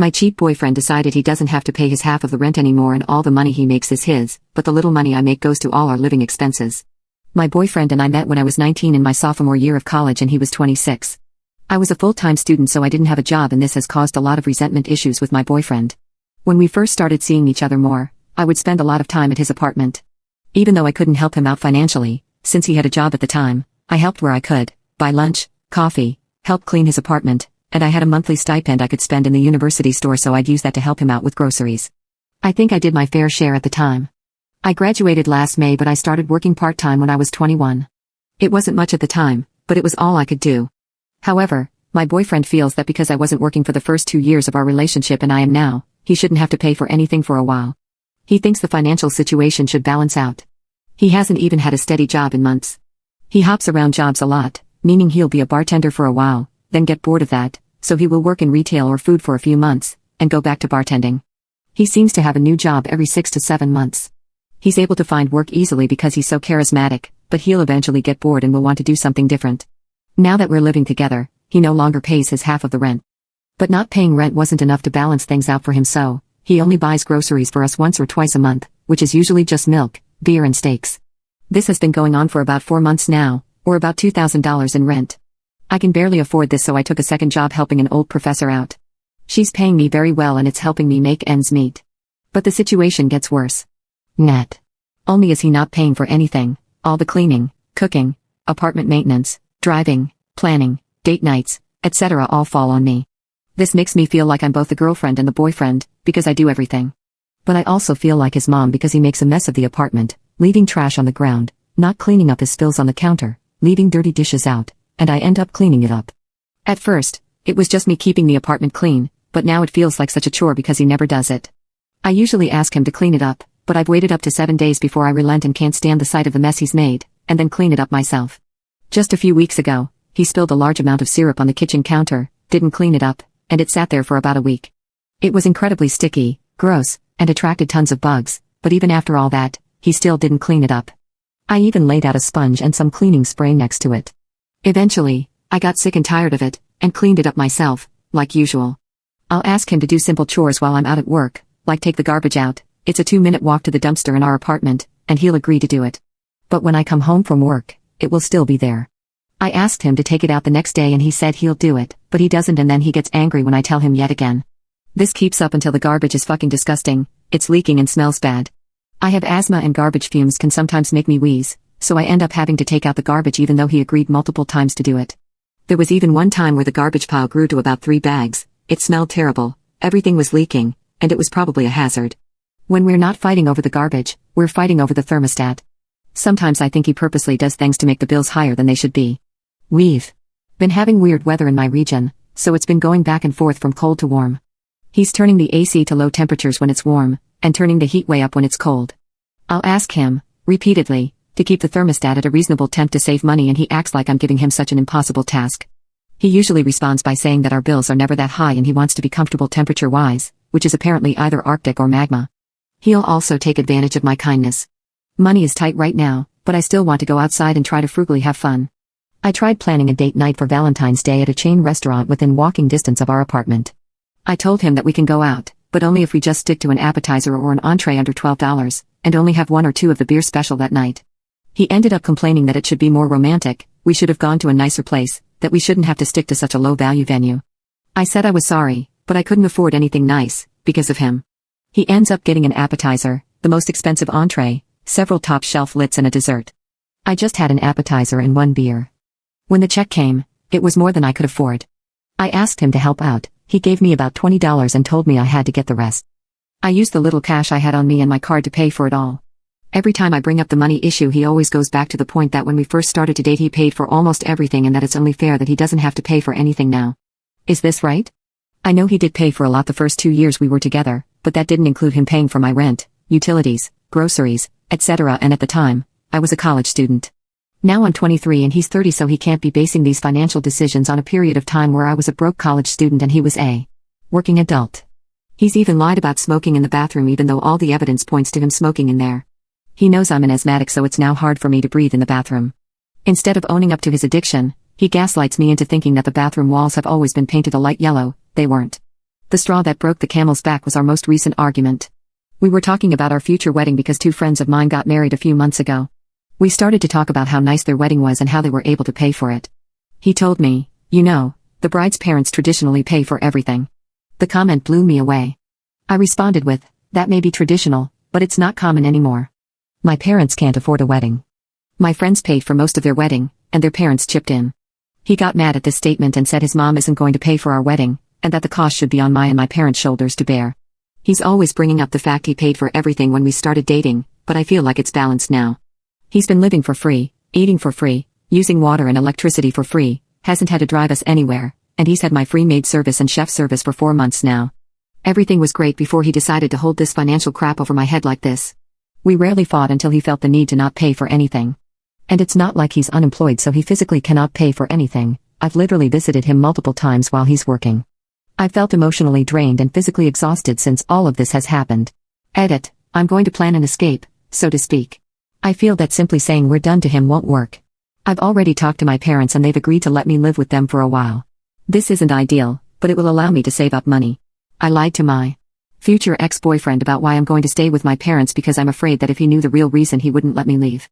My cheap boyfriend decided he doesn't have to pay his half of the rent anymore and all the money he makes is his, but the little money I make goes to all our living expenses. My boyfriend and I met when I was 19 in my sophomore year of college and he was 26. I was a full-time student so I didn't have a job and this has caused a lot of resentment issues with my boyfriend. When we first started seeing each other more, I would spend a lot of time at his apartment. Even though I couldn't help him out financially, since he had a job at the time, I helped where I could, buy lunch, coffee, help clean his apartment, and I had a monthly stipend I could spend in the university store so I'd use that to help him out with groceries. I think I did my fair share at the time. I graduated last May but I started working part-time when I was 21. It wasn't much at the time, but it was all I could do. However, my boyfriend feels that because I wasn't working for the first 2 years of our relationship and I am now, he shouldn't have to pay for anything for a while. He thinks the financial situation should balance out. He hasn't even had a steady job in months. He hops around jobs a lot, meaning he'll be a bartender for a while, then get bored of that, so he will work in retail or food for a few months, and go back to bartending. He seems to have a new job every 6 to 7 months. He's able to find work easily because he's so charismatic, but he'll eventually get bored and will want to do something different. Now that we're living together, he no longer pays his half of the rent. But not paying rent wasn't enough to balance things out for him so, he only buys groceries for us once or twice a month, which is usually just milk, beer and steaks. This has been going on for about 4 months now, or about $2,000 in rent. I can barely afford this so I took a second job helping an old professor out. She's paying me very well and it's helping me make ends meet. But the situation gets worse. Not only is he not paying for anything, all the cleaning, cooking, apartment maintenance, driving, planning, date nights, etc. all fall on me. This makes me feel like I'm both the girlfriend and the boyfriend, because I do everything. But I also feel like his mom because he makes a mess of the apartment, leaving trash on the ground, not cleaning up his spills on the counter, leaving dirty dishes out, and I end up cleaning it up. At first, it was just me keeping the apartment clean, but now it feels like such a chore because he never does it. I usually ask him to clean it up, but I've waited up to 7 days before I relent and can't stand the sight of the mess he's made, and then clean it up myself. Just a few weeks ago, he spilled a large amount of syrup on the kitchen counter, didn't clean it up, and it sat there for about a week. It was incredibly sticky, gross, and attracted tons of bugs, but even after all that, he still didn't clean it up. I even laid out a sponge and some cleaning spray next to it. Eventually, I got sick and tired of it, and cleaned it up myself, like usual. I'll ask him to do simple chores while I'm out at work, like take the garbage out. It's a 2-minute walk to the dumpster in our apartment, and he'll agree to do it. But when I come home from work, it will still be there. I asked him to take it out the next day and he said he'll do it, but he doesn't and then he gets angry when I tell him yet again. This keeps up until the garbage is fucking disgusting, it's leaking and smells bad. I have asthma and garbage fumes can sometimes make me wheeze, so I end up having to take out the garbage even though he agreed multiple times to do it. There was even one time where the garbage pile grew to about 3 bags, it smelled terrible, everything was leaking, and it was probably a hazard. When we're not fighting over the garbage, we're fighting over the thermostat. Sometimes I think he purposely does things to make the bills higher than they should be. We've been having weird weather in my region, so it's been going back and forth from cold to warm. He's turning the AC to low temperatures when it's warm, and turning the heat way up when it's cold. I'll ask him, repeatedly, to keep the thermostat at a reasonable temp to save money and he acts like I'm giving him such an impossible task. He usually responds by saying that our bills are never that high and he wants to be comfortable temperature-wise, which is apparently either Arctic or magma. He'll also take advantage of my kindness. Money is tight right now, but I still want to go outside and try to frugally have fun. I tried planning a date night for Valentine's Day at a chain restaurant within walking distance of our apartment. I told him that we can go out, but only if we just stick to an appetizer or an entree under $12, and only have 1 or 2 of the beer special that night. He ended up complaining that it should be more romantic, we should have gone to a nicer place, that we shouldn't have to stick to such a low-value venue. I said I was sorry, but I couldn't afford anything nice, because of him. He ends up getting an appetizer, the most expensive entree, several top-shelf lits and a dessert. I just had an appetizer and 1 beer. When the check came, it was more than I could afford. I asked him to help out, he gave me about $20 and told me I had to get the rest. I used the little cash I had on me and my card to pay for it all. Every time I bring up the money issue he always goes back to the point that when we first started to date he paid for almost everything and that it's only fair that he doesn't have to pay for anything now. Is this right? I know he did pay for a lot the first 2 years we were together, but that didn't include him paying for my rent, utilities, groceries, etc. and at the time, I was a college student. Now I'm 23 and he's 30 so he can't be basing these financial decisions on a period of time where I was a broke college student and he was a working adult. He's even lied about smoking in the bathroom even though all the evidence points to him smoking in there. He knows I'm an asthmatic so it's now hard for me to breathe in the bathroom. Instead of owning up to his addiction, he gaslights me into thinking that the bathroom walls have always been painted a light yellow, they weren't. The straw that broke the camel's back was our most recent argument. We were talking about our future wedding because two friends of mine got married a few months ago. We started to talk about how nice their wedding was and how they were able to pay for it. He told me, "You know, the bride's parents traditionally pay for everything." The comment blew me away. I responded with, "That may be traditional, but it's not common anymore. My parents can't afford a wedding. My friends paid for most of their wedding, and their parents chipped in." He got mad at this statement and said his mom isn't going to pay for our wedding, and that the cost should be on my and my parents' shoulders to bear. He's always bringing up the fact he paid for everything when we started dating, but I feel like it's balanced now. He's been living for free, eating for free, using water and electricity for free, hasn't had to drive us anywhere, and he's had my free maid service and chef service for 4 months now. Everything was great before he decided to hold this financial crap over my head like this. We rarely fought until he felt the need to not pay for anything. And it's not like he's unemployed so he physically cannot pay for anything. I've literally visited him multiple times while he's working. I felt emotionally drained and physically exhausted since all of this has happened. Edit, I'm going to plan an escape, so to speak. I feel that simply saying we're done to him won't work. I've already talked to my parents and they've agreed to let me live with them for a while. This isn't ideal, but it will allow me to save up money. I lied to my future ex-boyfriend about why I'm going to stay with my parents because I'm afraid that if he knew the real reason he wouldn't let me leave.